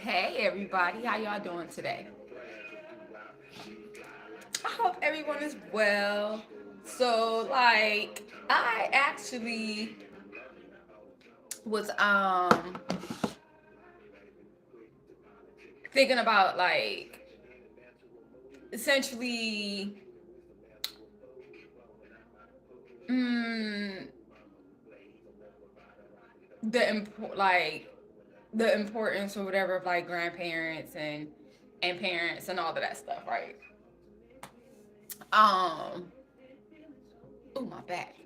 Hey everybody, how y'all doing today? I hope everyone is well. So I actually was thinking about essentially mm, the the importance or whatever of like grandparents and parents and all of that stuff, right? Um oh my back.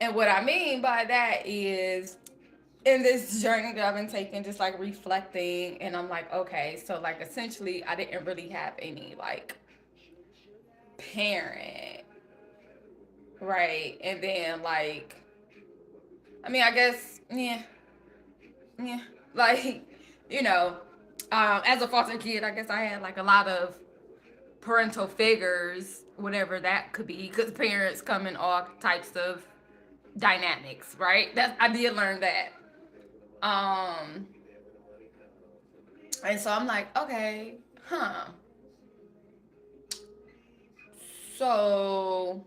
And what I mean by that is in this journey that I've been taking, just like reflecting, and I'm like, okay, so like essentially, I didn't really have any like parent, right? And then I mean, I guess, yeah, like, you know, as a foster kid, I guess I had like a lot of parental figures, whatever that could be, because parents come in all types of dynamics, right? That I did learn that. Um, and so I'm like, okay, huh. So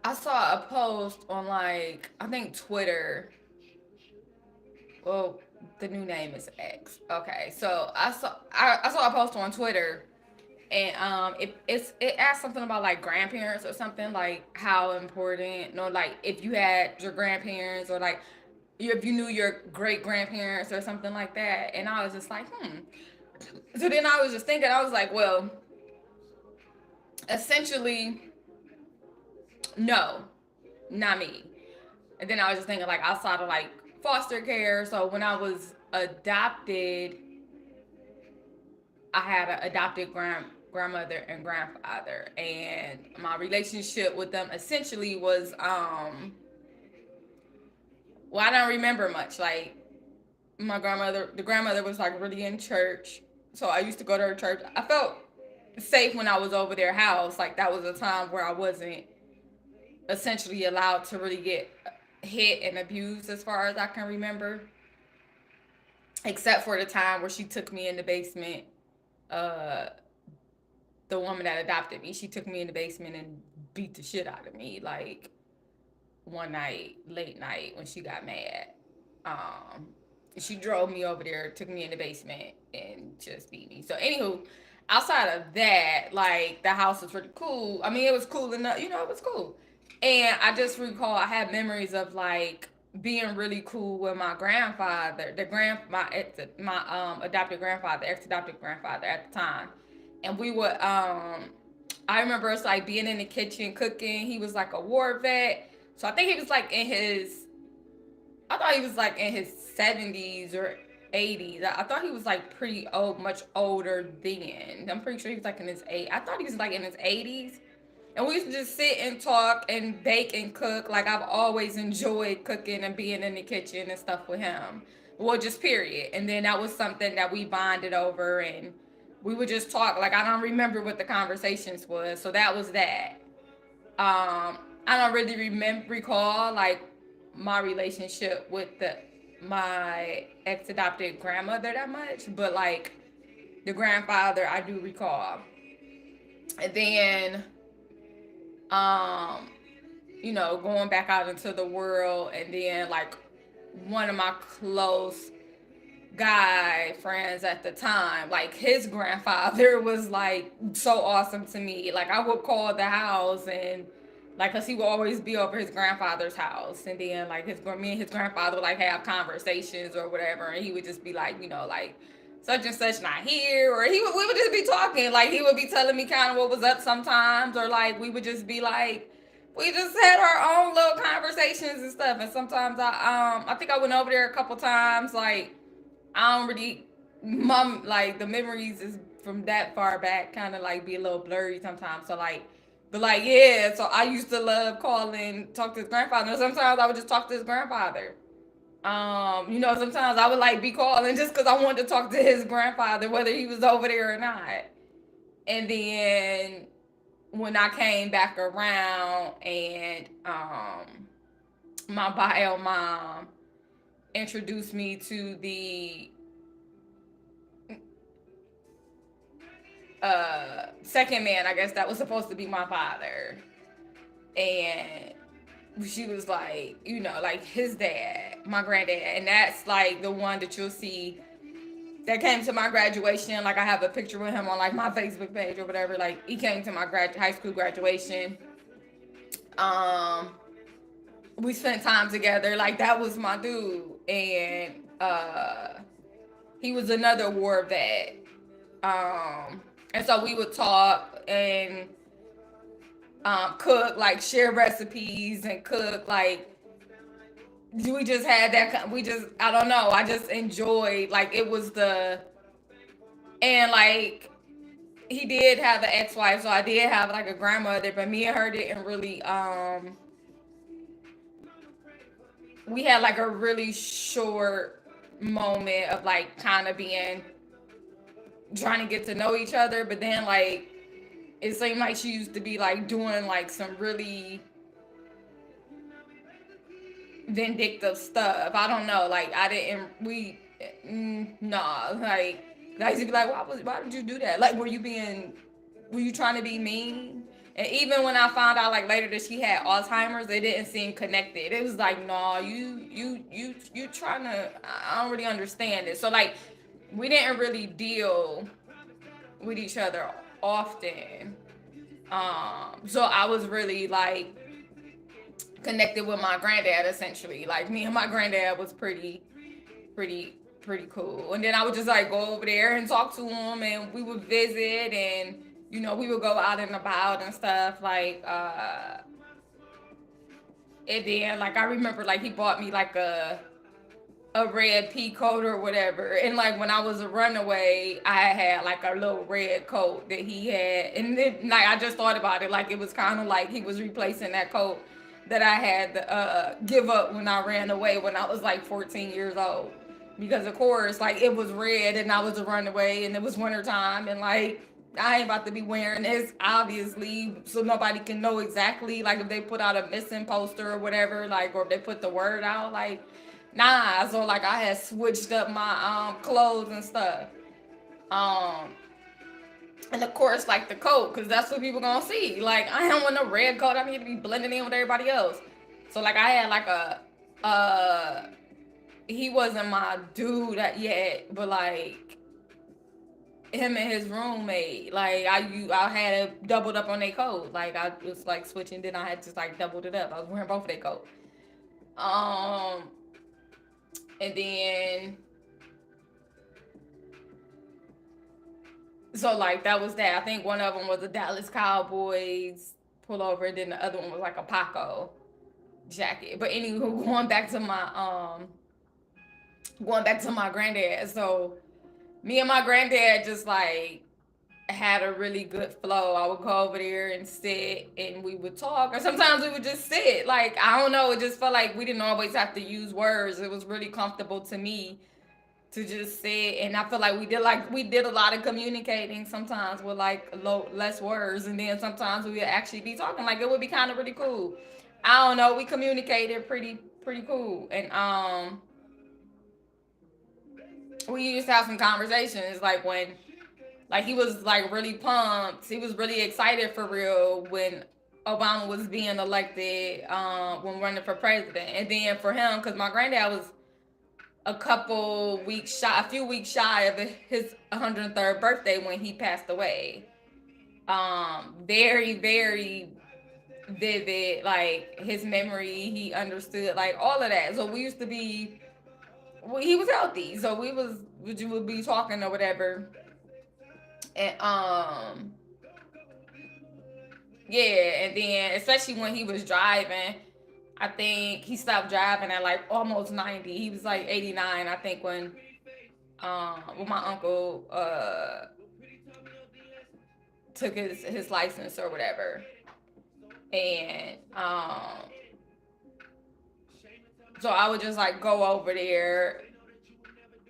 I saw a post on like I think Twitter. Well, the new name is X. Okay, so I saw a post on Twitter, and it asked something about like grandparents or something, like how important, like if you had your grandparents, or like if you knew your great grandparents or something like that. And I was just like, hmm. So then I was just thinking, I was like, well, essentially, no, not me. And then I was just thinking, like, outside of like foster care. So when I was adopted, I had an adopted grandmother and grandfather, and my relationship with them essentially was well, I don't remember much. Like the grandmother was like really in church, so I used to go to her church. I felt safe when I was over their house. Like that was a time where I wasn't essentially allowed to really get hit and abused, as far as I can remember, except for the time where she took me in the basement. Uh, the woman that adopted me, she took me in the basement and beat the shit out of me, like one night, late night, when she got mad. Um, she drove me over there, took me in the basement, and just beat me. So, anywho, outside of that, like the house was pretty cool. I mean, it was cool enough, it was cool. And I just recall I had memories of like being really cool with my grandfather, my adopted grandfather, ex adopted grandfather at the time, and we would I remember us like being in the kitchen cooking. He was like a war vet, so I think he was like in his I thought he was like in his 70s or 80s. I thought he was like pretty old, much older then. I'm pretty sure he was like in his eight. I thought he was like in his 80s. And we used to just sit and talk and bake and cook. Like I've always enjoyed cooking and being in the kitchen and stuff with him. Well, just period. And then that was something that we bonded over, and we would just talk. Like I don't remember what the conversations was, so that was that. I don't really recall like my relationship with my ex adopted grandmother that much, but like the grandfather I do recall. And then um going back out into the world, and then like one of my close guy friends at the time, like his grandfather was like so awesome to me. Like I would call the house, and like cuz he would always be over his grandfather's house, and then like me and his grandfather would like have conversations or whatever, and he would just be like, like such and such not here, or we would just be talking. Like he would be telling me kind of what was up sometimes, or like we would just be like we just had our own little conversations and stuff. And sometimes I think I went over there a couple times. Like I don't really, mom, like the memories is from that far back, kind of like be a little blurry sometimes. So like, but like yeah, so I used to love calling, talk to his grandfather. And sometimes I would just talk to his grandfather. Sometimes I would like be calling just because I wanted to talk to his grandfather, whether he was over there or not. And then when I came back around, and my bio mom introduced me to the second man, I guess, that was supposed to be my father. And she was like, you know, like his dad, my granddad. And that's like the one that you'll see that came to my graduation. Like I have a picture with him on like my Facebook page or whatever. Like he came to my high school graduation. Um, we spent time together. Like that was my dude. And he was another war vet. And so we would talk and cook, like share recipes and cook. Like we just had that. We just, I don't know. I just enjoyed, like it was the, and like he did have an ex-wife, so I did have like a grandmother, but me and her didn't really. We had like a really short moment of like kind of being trying to get to know each other, but then like it seemed like she used to be like doing like some really vindictive stuff. I don't know, like I didn't, we nah, like I used to be like, why did you do that? Like were you trying to be mean? And even when I found out like later that she had Alzheimer's, it didn't seem connected. It was like, no, you trying to, I don't really understand it. So like we didn't really deal with each other often. So I was really like connected with my granddad essentially. Like me and my granddad was pretty cool. And then I would just like go over there and talk to him, and we would visit, and you know, we would go out and about and stuff, like and then like I remember like he bought me like a red pea coat or whatever, and like when I was a runaway I had like a little red coat that he had, and then like I just thought about it, like it was kind of like he was replacing that coat that I had to give up when I ran away when I was like 14 years old, because of course like it was red and I was a runaway and it was wintertime, and like I ain't about to be wearing this obviously so nobody can know exactly, like if they put out a missing poster or whatever, like, or if they put the word out, like nah. So like I had switched up my clothes and stuff, and of course like the coat, because that's what people gonna see. Like I don't want no red coat, I need to be blending in with everybody else. So like I had like a he wasn't my dude yet, but like him and his roommate, like I had it doubled up on their coat. Like I was like switching, then I had just like doubled it up. I was wearing both of their coat. And then so like that was that. I think one of them was a Dallas Cowboys pullover, and then the other one was like a Paco jacket. But anywho, going back to my granddad. So me and my granddad just like had a really good flow. I would go over there and sit and we would talk, or sometimes we would just sit. Like I don't know, it just felt like we didn't always have to use words. It was really comfortable to me to just sit, and I feel like we did a lot of communicating sometimes with like less words, and then sometimes we would actually be talking. Like it would be kind of really cool. I don't know, we communicated pretty cool, and we used to have some conversations like when like he was like really pumped. He was really excited for real when Obama was being elected, when running for president. And then for him, because my granddad was a few weeks shy of his 103rd birthday when he passed away. Very, very vivid, like his memory, he understood like all of that. So we used to be, he was healthy, so we would be talking or whatever. And yeah, and then especially when he was driving, I think he stopped driving at like almost 90. He was like 89, I think, when my uncle took his license or whatever. And so I would just like go over there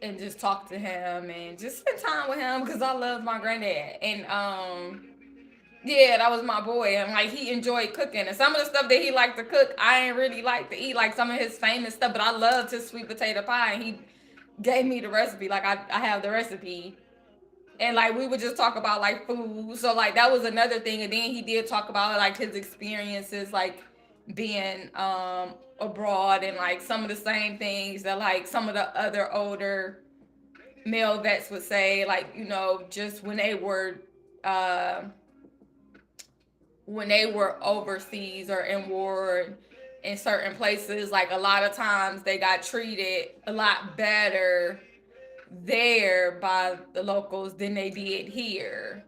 and just talk to him and just spend time with him because I love my granddad. And Yeah, that was my boy, and like he enjoyed cooking, and some of the stuff that he liked to cook, I ain't really like to eat, like some of his famous stuff. But I loved his sweet potato pie, and he gave me the recipe. Like I have the recipe, and like we would just talk about like food. So like that was another thing, and then he did talk about like his experiences, like being abroad, and like some of the same things that like some of the other older male vets would say, like just uh when they were overseas or in war in certain places, like a lot of times they got treated a lot better there by the locals than they did here.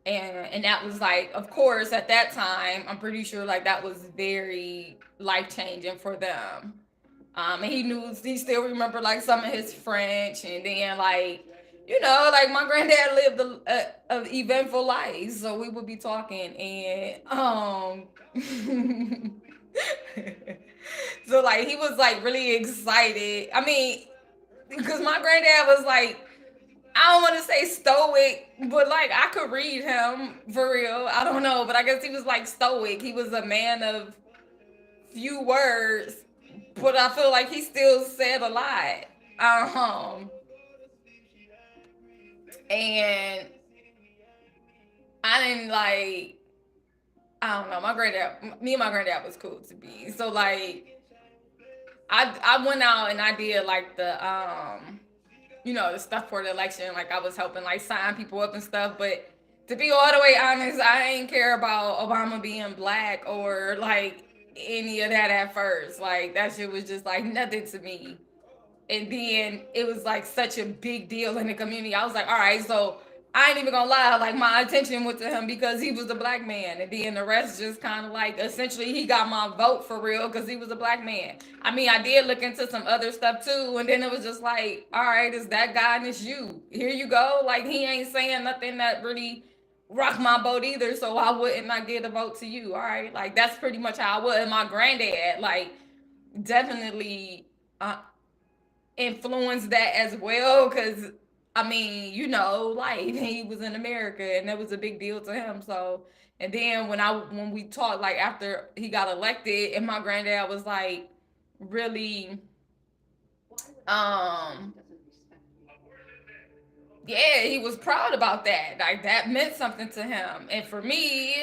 And that was like, of course, at that time, I'm pretty sure like that was very life changing for them. And he still remembered like some of his French, and then like like my granddad lived a eventful life, so we would be talking, and so like he was like really excited. I mean, because my granddad was like, I don't want to say stoic, but like I could read him for real. I don't know, but I guess he was like stoic. He was a man of few words, but I feel like he still said a lot. Um, and I didn't like. I don't know. Me and my granddad was cool to be. So like, I went out and I did like the stuff for the election. Like I was helping like sign people up and stuff. But to be all the way honest, I ain't care about Obama being black or like any of that at first. Like that shit was just like nothing to me. And then it was like such a big deal in the community. I was like, all right, so I ain't even gonna lie, like my attention went to him because he was a black man, and then the rest just kind of like essentially he got my vote for real because he was a black man. I mean, I did look into some other stuff too, and then it was just like, all right, it's that guy and it's you. Here you go. Like he ain't saying nothing that really rocked my boat either, so why wouldn't I give a vote to you? All right, like that's pretty much how I was. And my granddad, like definitely. Influenced that as well because I mean, like he was in America and that was a big deal to him. So and then when we talked like after he got elected and my granddad was like really um yeah, he was proud about that. Like that meant something to him. And for me,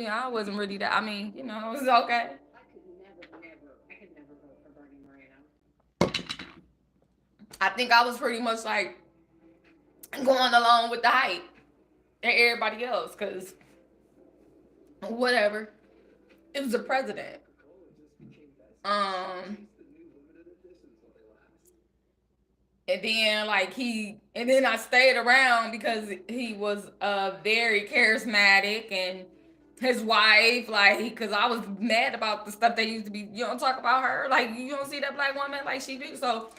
I wasn't really that. I mean, it was okay. I think I was pretty much like going along with the hype and everybody else because whatever. It was a president. Um, and then I stayed around because he was very charismatic and his wife, like, because I was mad about the stuff they used to be, talk about her. Like, you don't see that black woman like she do. So,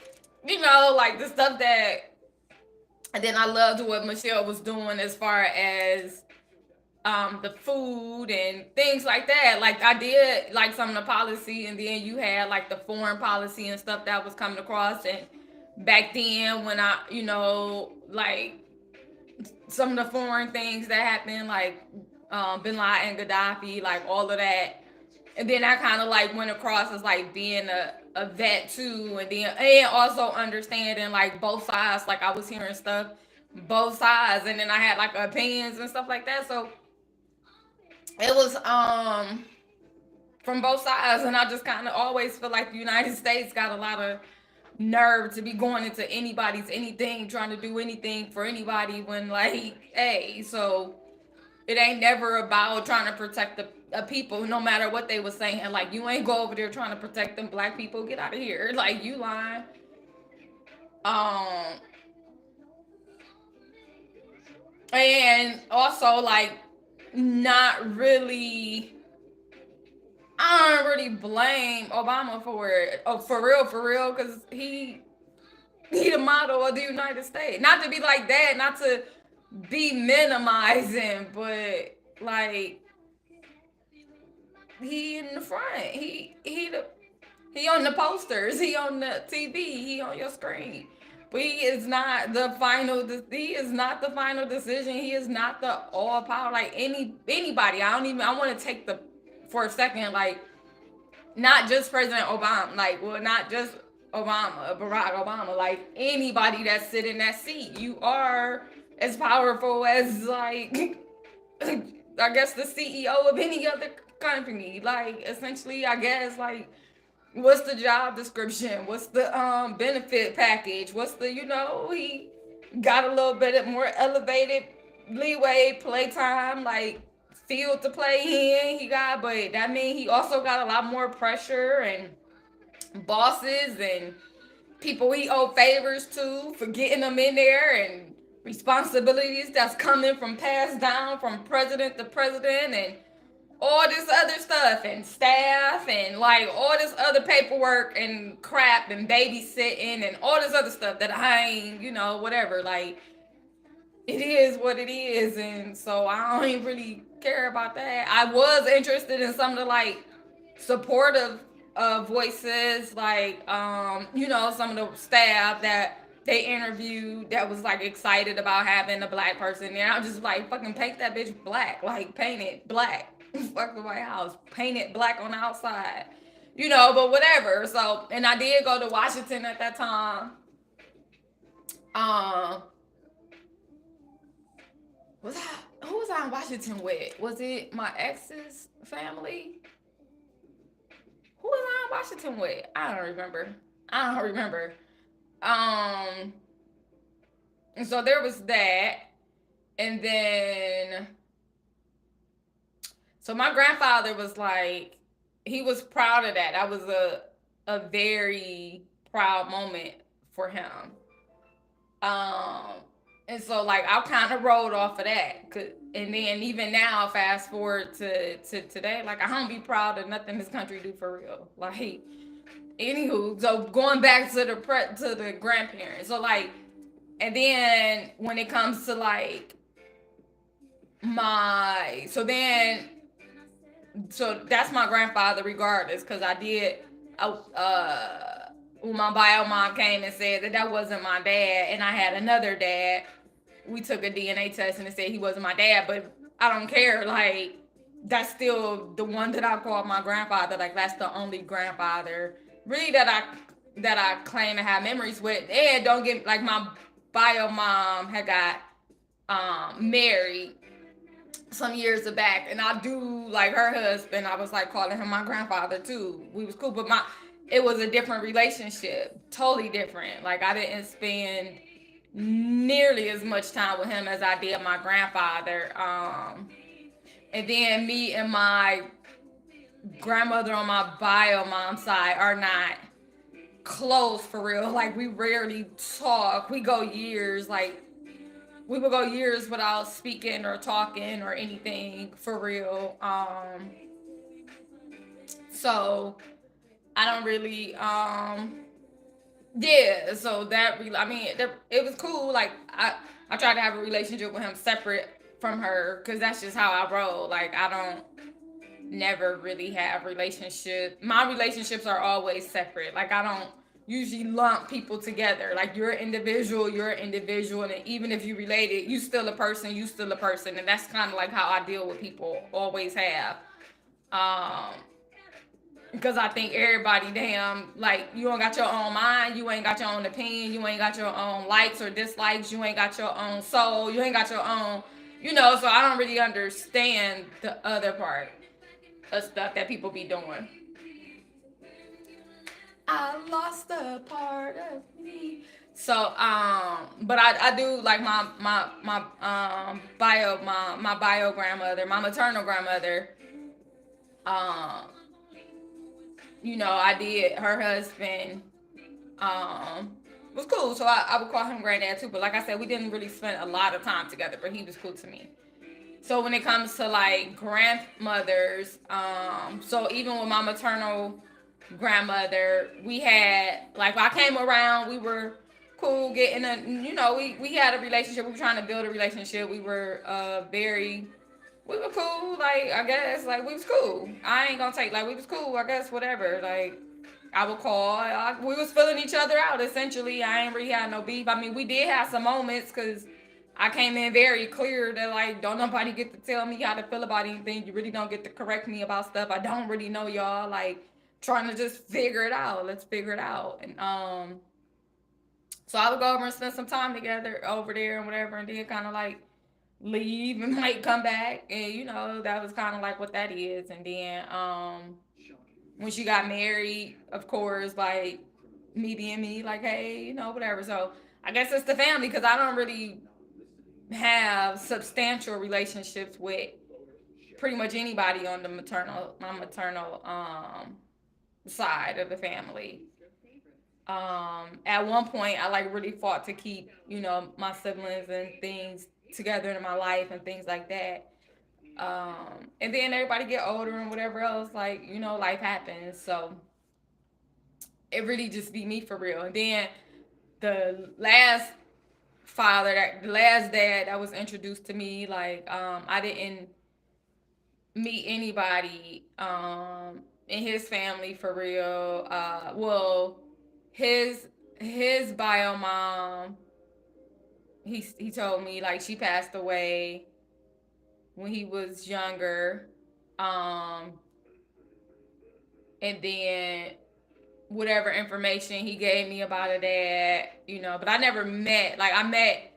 like the stuff that, and then I loved what Michelle was doing as far as the food and things like that. Like I did like some of the policy, and then you had like the foreign policy and stuff that was coming across. And back then, when I, like some of the foreign things that happened, like Bin Laden, Gaddafi, like all of that. And then I kind of like went across as like being a vet too, and also understanding like both sides. Like I was hearing stuff both sides, and then I had like opinions and stuff like that. So it was from both sides, and I just kind of always feel like the United States got a lot of nerve to be going into anybody's anything, trying to do anything for anybody when like, hey, so it ain't never about trying to protect the people, no matter what they was saying. Like you ain't go over there trying to protect them black people. Get out of here. Like you lying. Um, and also like not really I don't really blame Obama for it. Oh, for real, because he the model of the United States. Not to be like that, not to be minimizing, but like he in the front. He on the posters. He on the TV. He on your screen. But he is not the final. He is not the final decision. He is not the all power. Like anybody. I don't even. I want to take the for a second. Like not just President Obama. Like well, not just Obama, Barack Obama. Like anybody that's sitting in that seat, you are as powerful as like I guess the CEO of any other company. Like essentially, I guess like what's the job description? What's the benefit package? What's the he got a little bit more elevated leeway, playtime, like field to play in. He got, but that means he also got a lot more pressure and bosses and people he owe favors to for getting them in there and responsibilities that's coming from passed down from president to president and all this other stuff and staff and like all this other paperwork and crap and babysitting and all this other stuff that I ain't, whatever. Like it is what it is, and so I don't even really care about that. I was interested in some of the like supportive voices, like some of the staff that they interviewed that was like excited about having a black person there. I'm just like, fucking paint that bitch black, like paint it black. Fuck the White House, paint it black on the outside, but whatever. So, and I did go to Washington at that time. Who was I in Washington with? Was it my ex's family? Who was I in Washington with? I don't remember. And so there was that. And then so my grandfather was like, he was proud of that. That was a very proud moment for him. And so like I kind of rolled off of that. And then even now, fast forward to today, like I don't be proud of nothing this country do for real. Like, anywho, so going back to the grandparents. So like, and then when it comes to like so that's my grandfather regardless, because when my bio mom came and said that wasn't my dad and I had another dad, we took a DNA test and it said he wasn't my dad, but I don't care. Like, that's still the one that I call my grandfather. Like, that's the only grandfather really that I claim to have memories with. And don't get, like, my bio mom had got married some years back, and I do like her husband. I was like calling him my grandfather too. We was cool, but it was a different relationship, totally different. Like I didn't spend nearly as much time with him as I did my grandfather. And then me and my grandmother on my bio mom side are not close for real. Like we rarely talk. We go years, like we would go years without speaking or talking or anything for real. So I don't really, yeah. So it was cool. Like I tried to have a relationship with him separate from her, because that's just how I roll. Like I don't never really have relationships. My relationships are always separate. Like I don't usually lump people together. Like you're an individual, and even if you related, you still a person, and that's kind of like how I deal with people, always have. Because I think everybody, damn, like you don't got your own mind, you ain't got your own opinion, you ain't got your own likes or dislikes, you ain't got your own soul, you ain't got your own, so I don't really understand the other part of stuff that people be doing. I lost a part of me. So, but I do like my bio grandmother, my maternal grandmother. I did. Her husband, was cool. So I would call him granddad too. But like I said, we didn't really spend a lot of time together, but he was cool to me. So when it comes to like grandmothers, so even with my maternal grandmother, we had like when I came around, we were cool getting we had a relationship. We were trying to build a relationship. We were we were cool, like I guess like we was cool. I ain't gonna take like we was cool, I guess, whatever. Like I would call. We was filling each other out essentially. I ain't really had no beef. I mean, we did have some moments because I came in very clear that like don't nobody get to tell me how to feel about anything. You really don't get to correct me about stuff. I don't really know y'all. Like trying to just figure it out. Let's figure it out. And so I would go over and spend some time together over there and whatever, and then kind of like leave and might come back, and that was kind of like what that is. And then when she got married, of course, like me being me, like hey, whatever. So I guess it's the family because I don't really have substantial relationships with pretty much anybody on my maternal side of the family. At one point I like really fought to keep my siblings and things together in my life and things like that. And then everybody get older and whatever else, like life happens. So it really just be me for real. And then the last the last dad that was introduced to me, like I didn't meet anybody in his family for real. Well, his his bio mom, he told me like she passed away when he was younger. Um, and then whatever information he gave me about a dad, but I never met like I met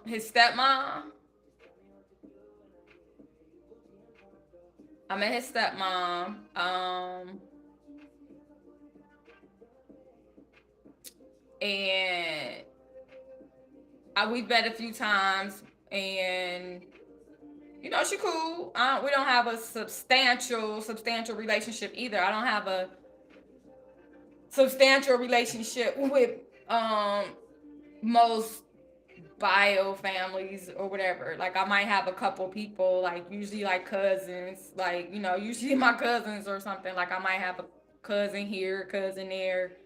his stepmom. I met his stepmom. And we've met a few times, and she cool. We don't have a substantial relationship either. I don't have a substantial relationship with most bio families or whatever. Like I might have a couple people, like usually like cousins, like usually my cousins or something. Like I might have a cousin here, cousin there,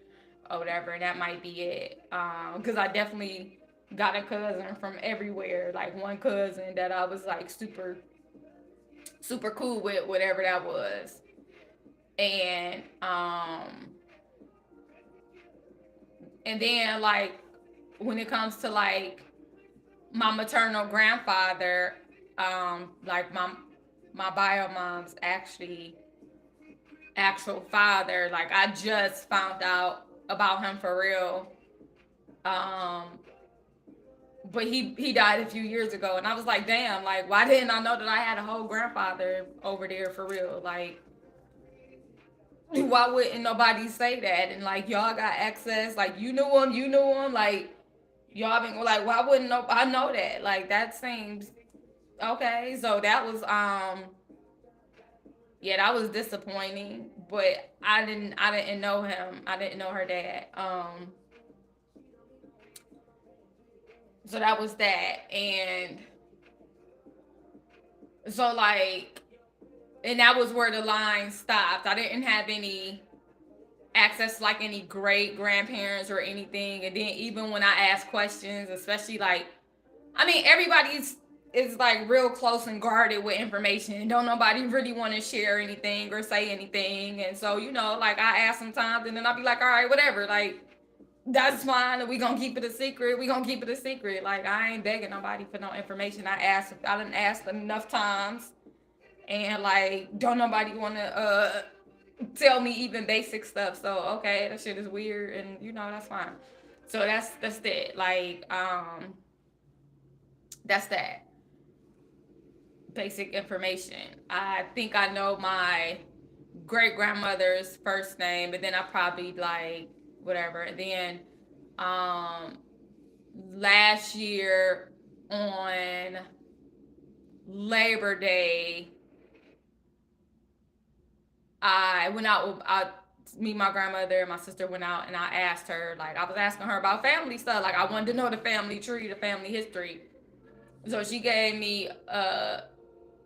or whatever, and that might be it. Because I definitely got a cousin from everywhere. Like one cousin that I was like super super cool with, whatever that was. And and then like when it comes to like my maternal grandfather, like my bio mom's actual father, like I just found out about him for real. Um, but he died a few years ago, and I was like, damn, like why didn't I know that I had a whole grandfather over there for real? Like why wouldn't nobody say that? And like y'all got access, like you knew him, like y'all been like why wouldn't I know that? Like that seems okay. So that was yeah, that was disappointing. But I didn't know him. I didn't know her dad. So that was that. And so like and that was where the line stopped. I didn't have any access to like any great grandparents or anything. And then even when I asked questions, especially like I mean everybody's is like real close and guarded with information. Don't nobody really want to share anything or say anything. And so, like I ask sometimes and then I'll be like, all right, whatever. Like that's fine. We gonna keep it a secret. We gonna keep it a secret. Like I ain't begging nobody for no information. I didn't ask them enough times, and like don't nobody want to tell me even basic stuff. So okay, that shit is weird, and that's fine. So that's it. Like that's that basic information. I think I know my great grandmother's first name, but then I probably like whatever. And then um last year on Labor Day, I went out with me, my grandmother, and my sister went out, and I asked her, like, I was asking her about family stuff. Like, I wanted to know the family tree, the family history. So she gave me a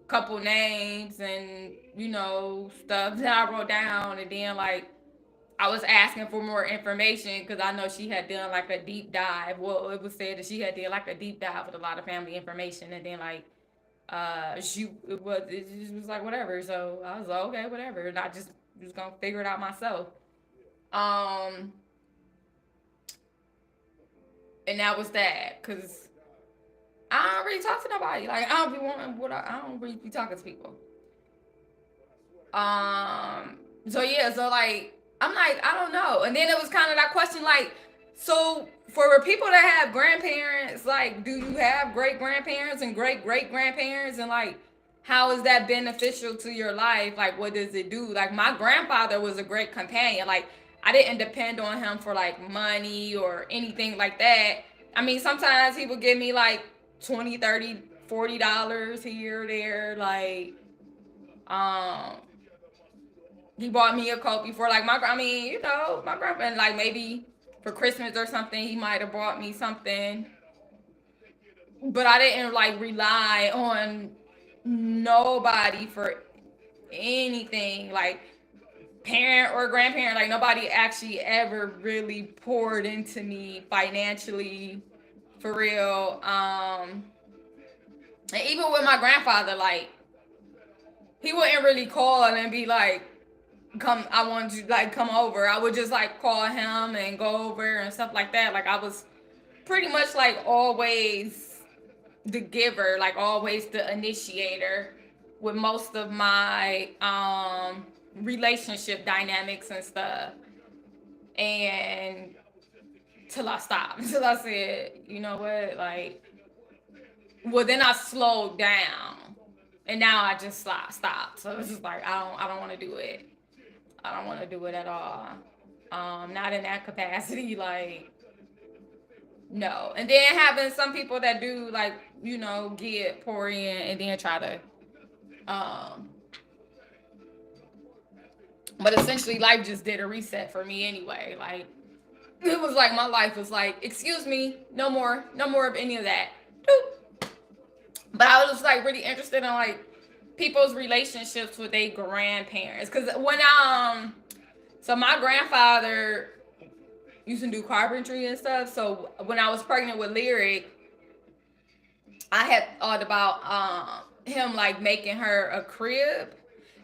couple names and, stuff that I wrote down. And then, like, I was asking for more information because I know she had done, like, a deep dive. Well, it was said that she had done, like, a deep dive with a lot of family information. And then, like, it was like whatever. So I was like, okay, whatever. And I just just gonna figure it out myself. Um, and that was that, cause I don't really talk to nobody. Like I don't be wanting what I don't really be talking to people. Um, so yeah, so like I'm like I don't know, and then it was kind of that question like, so for people that have grandparents, like do you have great grandparents and great great grandparents, and like how is that beneficial to your life? Like what does it do? Like my grandfather was a great companion. Like I didn't depend on him for like money or anything like that. I mean sometimes he would give me like 20, 30, $40 here or there, like um he bought me a coat before. Like I mean, you know, my grandpa, like maybe for Christmas or something, he might have bought me something. But I didn't like rely on nobody for anything. Like parent or grandparent, like nobody actually ever really poured into me financially for real. And even with my grandfather, like he wouldn't really call and be like, come I want you like come over. I would just like call him and go over and stuff like that. Like I was pretty much like always the giver, like always the initiator with most of my relationship dynamics and stuff. And till I stopped. Till I said, you know what, like well then I slowed down. And now I just stopped. So it's just like I don't want to do it. I don't want to do it at all. Not in that capacity, like no. And then having some people that do like, you know, get pour in and then try to but essentially life just did a reset for me anyway. Like it was like my life was like, excuse me, no more of any of that. But I was like really interested in like people's relationships with their grandparents. Cause when so my grandfather used to do carpentry and stuff. So when I was pregnant with Lyric, I had thought about him like making her a crib.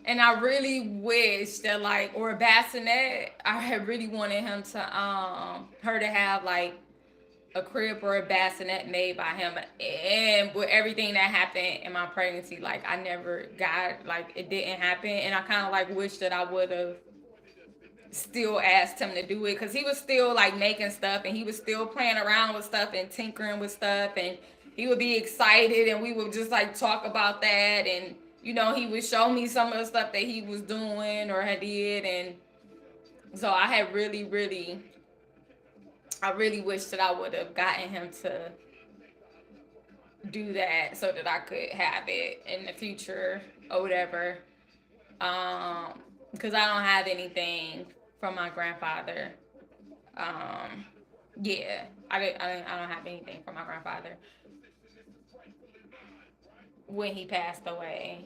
And I really wish that like, or a bassinet, I had really wanted him to her to have like a crib or a bassinet made by him. And with everything that happened in my pregnancy, like I never got, like it didn't happen. And I kind of like wish that I would have still asked him to do it, because he was still like making stuff and he was still playing around with stuff and tinkering with stuff, and he would be excited and we would just like talk about that, and you know he would show me some of the stuff that he was doing or had did. And so I had I really wish that I would have gotten him to do that so that I could have it in the future or whatever. Because I don't have anything from my grandfather. Yeah, I don't have anything from my grandfather when he passed away.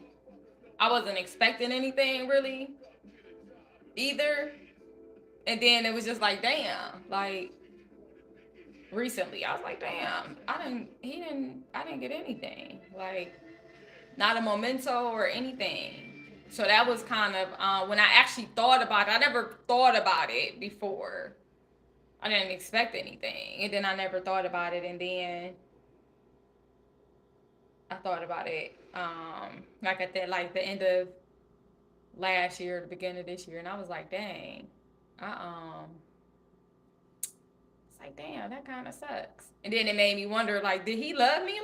I wasn't expecting anything really either. And then it was just like, damn, like recently I was like, damn, I didn't get anything. Like not a memento or anything. So that was kind of when I actually thought about it. I never thought about it before. I didn't expect anything, and then I never thought about it, and then I thought about it like at the end of last year, the beginning of this year, and I was like, dang, I it's like damn, that kind of sucks. And then it made me wonder, like, did he love me?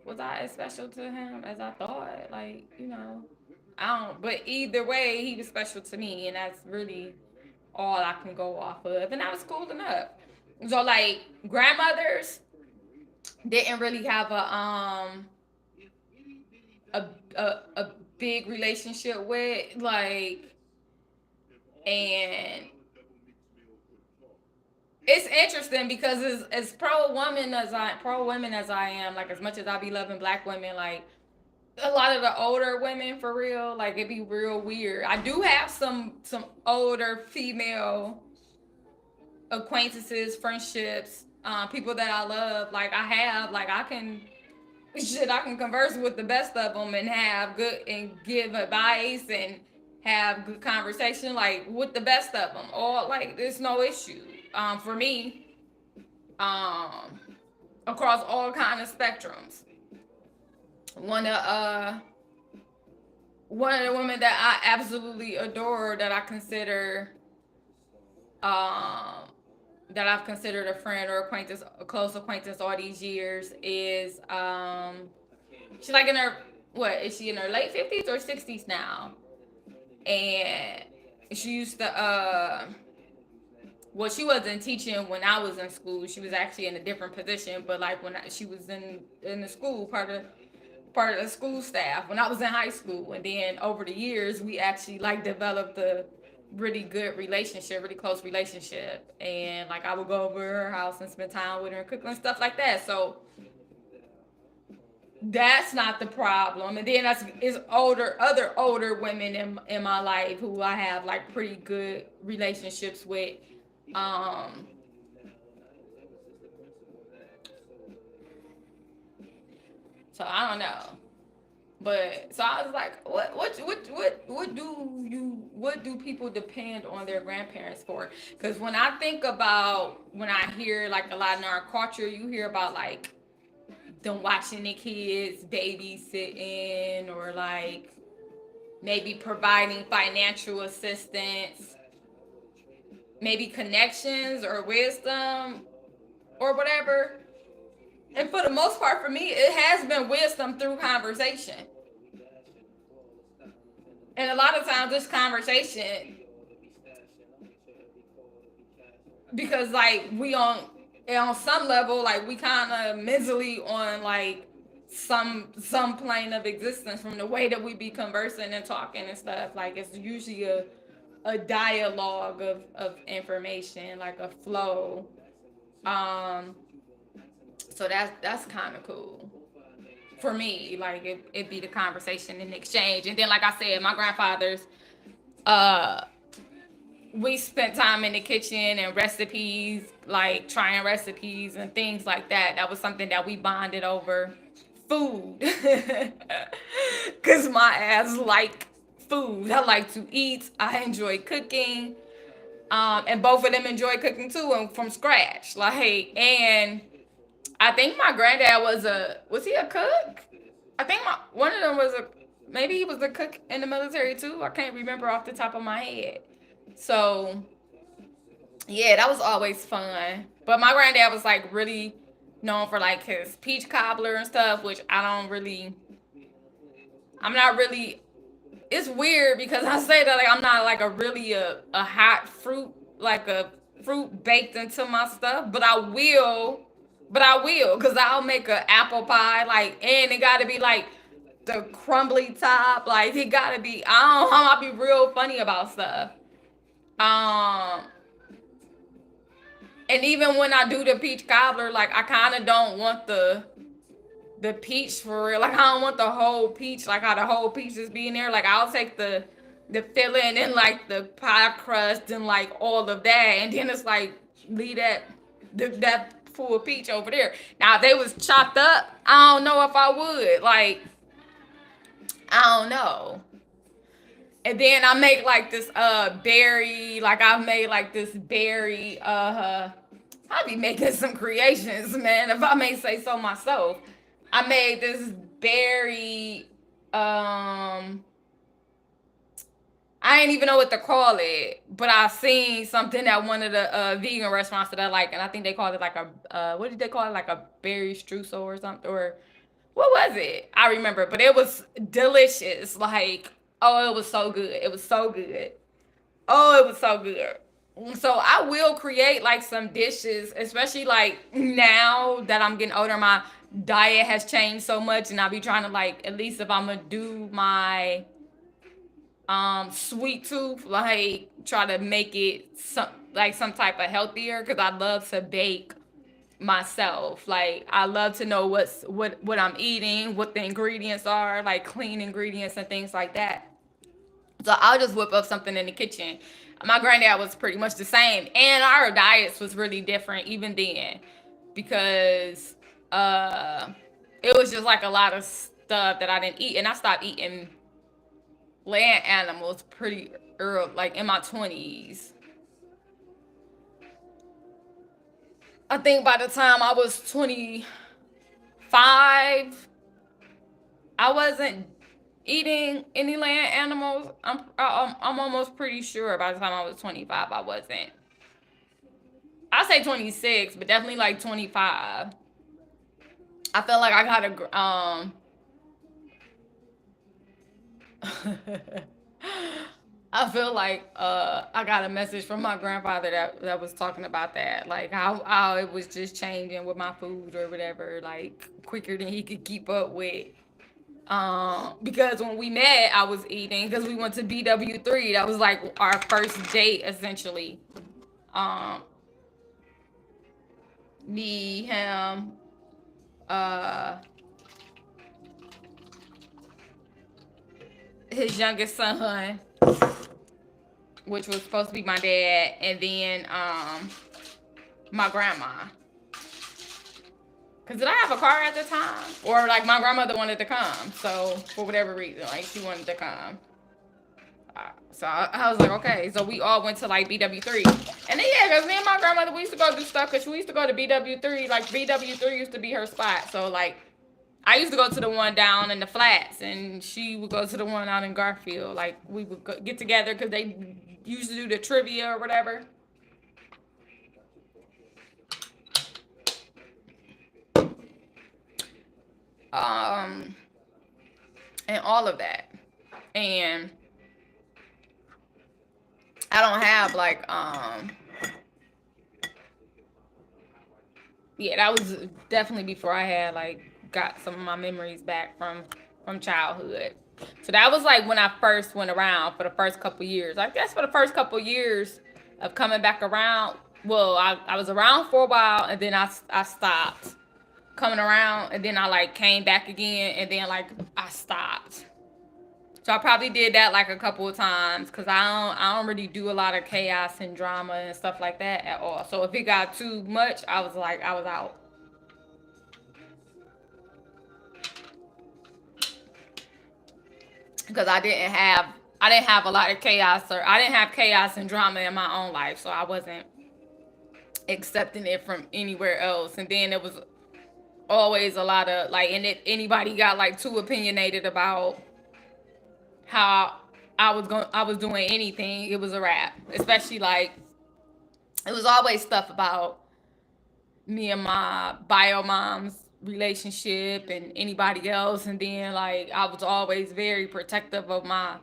Was I as special to him as I thought? Like, you know, I don't. But either way, he was special to me, and that's really all I can go off of. And I was cool enough. So like grandmothers didn't really have a a big relationship with, like, and it's interesting because as pro women as I am, like as much as I be loving black women, like a lot of the older women for real, like it'd be real weird. I do have some older female acquaintances, friendships, people that I love. Like I have, like I can converse with the best of them and have good and give advice and have good conversation, like with the best of them. All like there's no issue. For me, um, across all kind of spectrums. One of uh one of the women that I absolutely adore, that I consider um that I've considered a friend or acquaintance, a close acquaintance all these years is she's like in her, what is she, in her late 50s or 60s now? And she used to well, she wasn't teaching when I was in school. She was actually in a different position, but like she was in the school, part of the school staff when I was in high school. And then over the years, we actually like developed a really good relationship, really close relationship. And like I would go over to her house and spend time with her and cook and stuff like that. So that's not the problem. And then that's is other older women in my life who I have like pretty good relationships with. Um, so I don't know. But so I was like, what do people depend on their grandparents for? Because when I think about, when I hear like a lot in our culture, you hear about like them watching the kids babysitting, or like maybe providing financial assistance, maybe connections or wisdom or whatever. And for the most part, for me, it has been wisdom through conversation. And a lot of times, this conversation, because like we on some level, like we kind of mentally on like some plane of existence from the way that we be conversing and talking and stuff. Like it's usually a dialogue of information, like a flow. Um, so that's kind of cool for me. Like it be the conversation and exchange. And then like I said, my grandfather's uh we spent time in the kitchen and recipes, like trying recipes and things like that. That was something that we bonded over. Food. Cause my ass like food. I like to eat. I enjoy cooking. And both of them enjoy cooking too, and from scratch. Like, and I think my granddad was he a cook? I think one of them was maybe he was a cook in the military too. I can't remember off the top of my head. So yeah, that was always fun. But my granddad was like really known for like his peach cobbler and stuff, which I'm not really. It's weird because I say that like I'm not like a hot fruit, like a fruit baked into my stuff, but I will. But I will, because I'll make an apple pie, like, and it gotta be like the crumbly top, like it gotta be. I'll be real funny about stuff. Um, and even when I do the peach cobbler, like I kind of don't want the peach for real. Like I don't want the whole peach, like how the whole peach is being there. Like I'll take the filling and like the pie crust and like all of that, and then it's like leave that full peach over there. Now if they was chopped up, I don't know if I would. Like I don't know. And then I make like this berry, like I've made like this berry I be making some creations, man, if I may say so myself. I made this berry I ain't even know what to call it, but I seen something at one of the vegan restaurants that I like, and I think they called it like a what did they call it, like a berry streusel or something, or what was it? I remember, but it was delicious. Like, oh, it was so good. It was so good. Oh, it was so good. So I will create like some dishes, especially like now that I'm getting older. My diet has changed so much, and I'll be trying to like, at least if I'm gonna do my sweet tooth, like try to make it some type of healthier, because I love to bake myself. Like I love to know what I'm eating, what the ingredients are, like clean ingredients and things like that. So I'll just whip up something in the kitchen. My granddad was pretty much the same, and our diets was really different even then, because uh it was just like a lot of stuff that I didn't eat, and I stopped eating land animals pretty early, like in my 20s. I think by the time I was 25, I wasn't eating any land animals. I'm almost pretty sure by the time I was 25, I wasn't. I say 26, but definitely like 25. I feel like I got I feel like I got a message from my grandfather that was talking about that, like how it was just changing with my food or whatever, like quicker than he could keep up with. Because when we met, I was eating because we went to BW3. That was like our first date essentially. Um, Me, him, uh, his youngest son, which was supposed to be my dad, and then my grandma. Cause did I have a car at the time, or like my grandmother wanted to come, so for whatever reason, like she wanted to come. So I was like, okay. So we all went to like BW3, and then yeah, cause me and my grandmother we used to go do stuff, cause we used to go to BW3. Like BW3 used to be her spot. So like I used to go to the one down in the flats, and she would go to the one out in Garfield. Like we would get together because they used to do the trivia or whatever. Um, and all of that. And I don't have like yeah, that was definitely before I had like got some of my memories back from childhood. So that was like when I first went around for the first couple years. I guess for the first couple years of coming back around. Well, I was around for a while, and then I stopped coming around, and then I like came back again, and then like I stopped. So I probably did that like a couple of times because I don't really do a lot of chaos and drama and stuff like that at all. So if it got too much, I was like I was out. Because I didn't have a lot of chaos, or I didn't have chaos and drama in my own life, so I wasn't accepting it from anywhere else. And then it was always a lot of like, and if anybody got like too opinionated about how I was doing anything, it was a wrap. Especially like it was always stuff about me and my bio mom's relationship and anybody else, and then like I was always very protective of my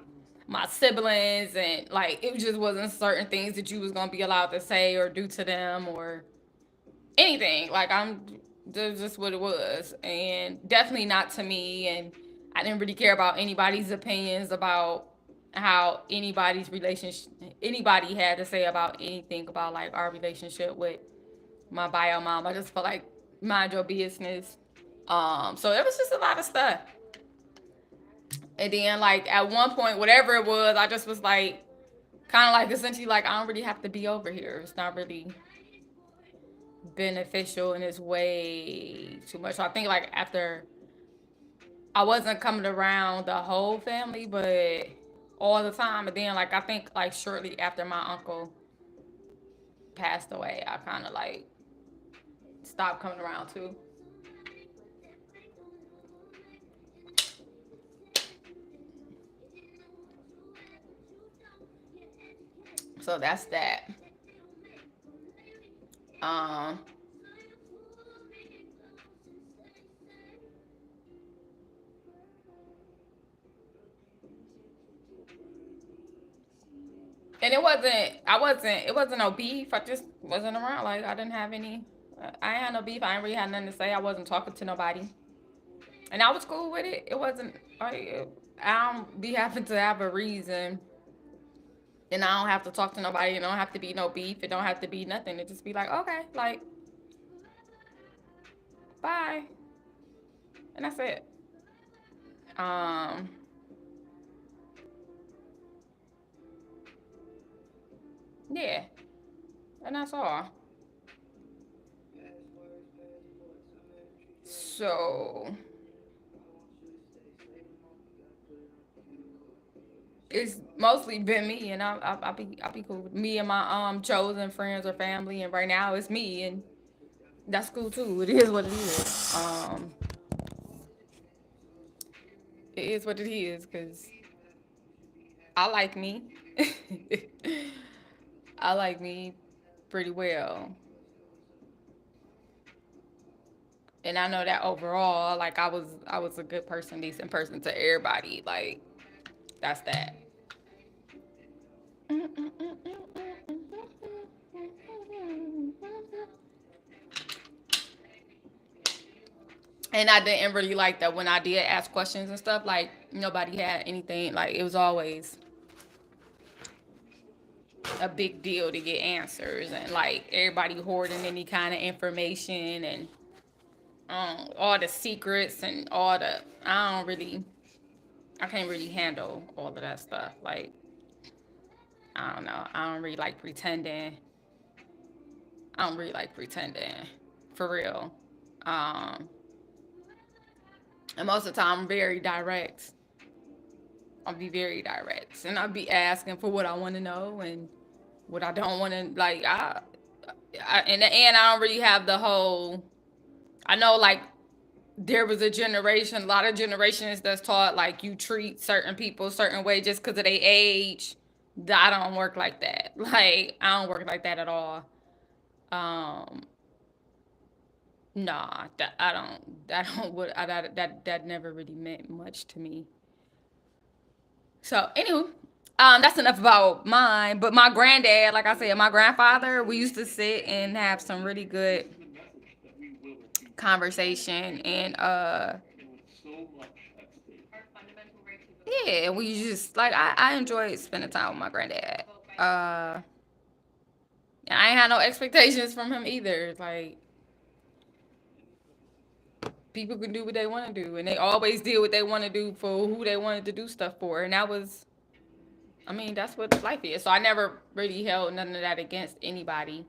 siblings, and like it just wasn't certain things that you was gonna be allowed to say or do to them or anything. Like I'm that's just what it was, and definitely not to me. And I didn't really care about anybody's opinions about how anybody's relationship anybody had to say about anything about like our relationship with my bio mom. I just felt like mind your business. So it was just a lot of stuff. And then like at one point, whatever it was, I just was like kind of like essentially like I don't really have to be over here. It's not really beneficial and it's way too much. So I think like after I wasn't coming around the whole family, but all the time. And then like I think like shortly after my uncle passed away, I kind of like stopped coming around too. So that's that. Um, and it wasn't no beef. I just wasn't around. Like I didn't have any. I ain't had no beef. I ain't really had nothing to say. I wasn't talking to nobody, and I was cool with it. It wasn't. I don't be having to have a reason, and I don't have to talk to nobody. It don't have to be no beef. It don't have to be nothing. It just be like okay, like bye, and that's it. Um, yeah, and that's all. So it's mostly been me, and I'll be cool with me and my chosen friends or family, and right now it's me, and that's cool too. It is what it is. It is what it is, cause I like me. I like me pretty well, and I know that overall, like I was a good person, decent person to everybody. Like that's that. And I didn't really like that when I did ask questions and stuff. Like nobody had anything. Like it was always a big deal to get answers, and like everybody hoarding any kind of information and all the secrets and all the. I can't really handle all of that stuff. Like I don't know. I don't really like pretending. I don't really like pretending, for real. Um, and most of the time, I'm very direct. I'll be very direct, and I'll be asking for what I want to know and what I don't want to. Like in the end, I don't really have the whole. I know, like there was a generation, a lot of generations that's taught like you treat certain people a certain way just because of their age. I don't work like that. Like I don't work like that at all. Um, Nah, that I don't. That don't. What I, that never really meant much to me. So, anywho, that's enough about mine. But my granddad, like I said, my grandfather, we used to sit and have some really good conversation, and yeah, we just like I enjoyed spending time with my granddad. Uh, and I ain't had no expectations from him either. Like people can do what they want to do, and they always did what they want to do for who they wanted to do stuff for, and that was, I mean, that's what life is. So I never really held none of that against anybody.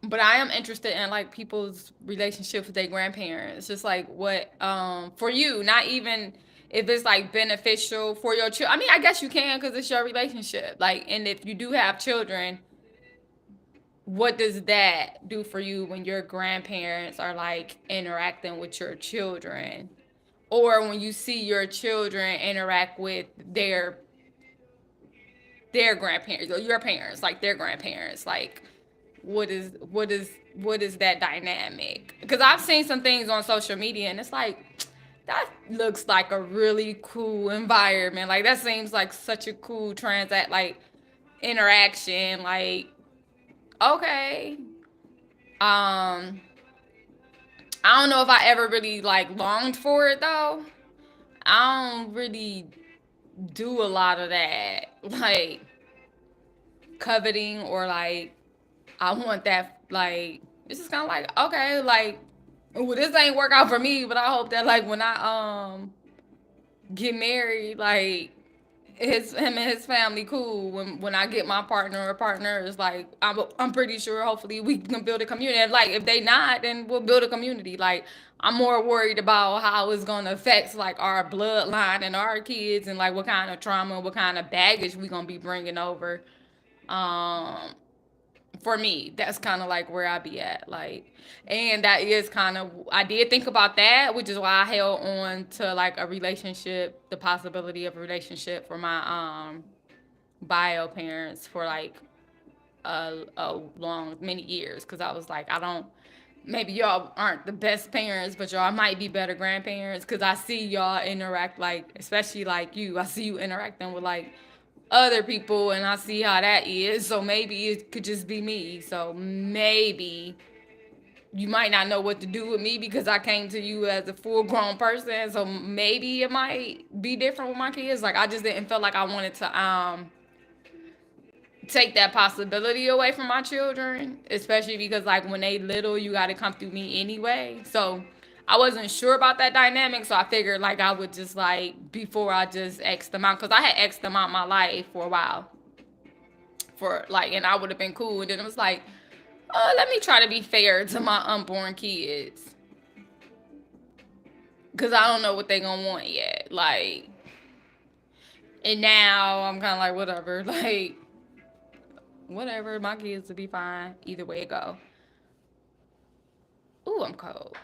But I am interested in like people's relationships with their grandparents. Just like what for you, not even if it's like beneficial for your children. I mean, I guess you can because it's your relationship. Like, and if you do have children, what does that do for you when your grandparents are like interacting with your children? Or when you see your children interact with their grandparents or your parents, like their grandparents, like what is that dynamic? Because I've seen some things on social media and it's like that looks like a really cool environment. Like that seems like such a cool transact like interaction. Like okay, um, I don't know if I ever really like longed for it though. I don't really do a lot of that. Like coveting or like I want that like this is kind of like okay like well this ain't work out for me but I hope that like when I get married like him and his family cool when I get my partner or partners like I'm pretty sure hopefully we can build a community and like if they not then we'll build a community like I'm more worried about how it's gonna affect like our bloodline and our kids and like what kind of trauma what kind of baggage we gonna be bringing over um for me that's kind of like where I be at like and that is kind of I did think about that which is why I held on to like a relationship the possibility of a relationship for my bio parents for like a long many years because I was like I don't maybe y'all aren't the best parents but y'all might be better grandparents because I see y'all interact like especially like you I see you interacting with like other people and I see how that is. So maybe it could just be me. So maybe you might not know what to do with me because I came to you as a full grown person. So maybe it might be different with my kids. Like I just didn't feel like I wanted to take that possibility away from my children, especially because like when they little, you got to come through me anyway. So I wasn't sure about that dynamic, so I figured like I would just like before I just X them out because I had X them out my life for a while, for like, and I would have been cool. And then it was like, let me try to be fair to my unborn kids. Cause I don't know what they gonna want yet. Like, and now I'm kind of like, whatever. Like, whatever. My kids will be fine either way it go. Ooh, I'm cold.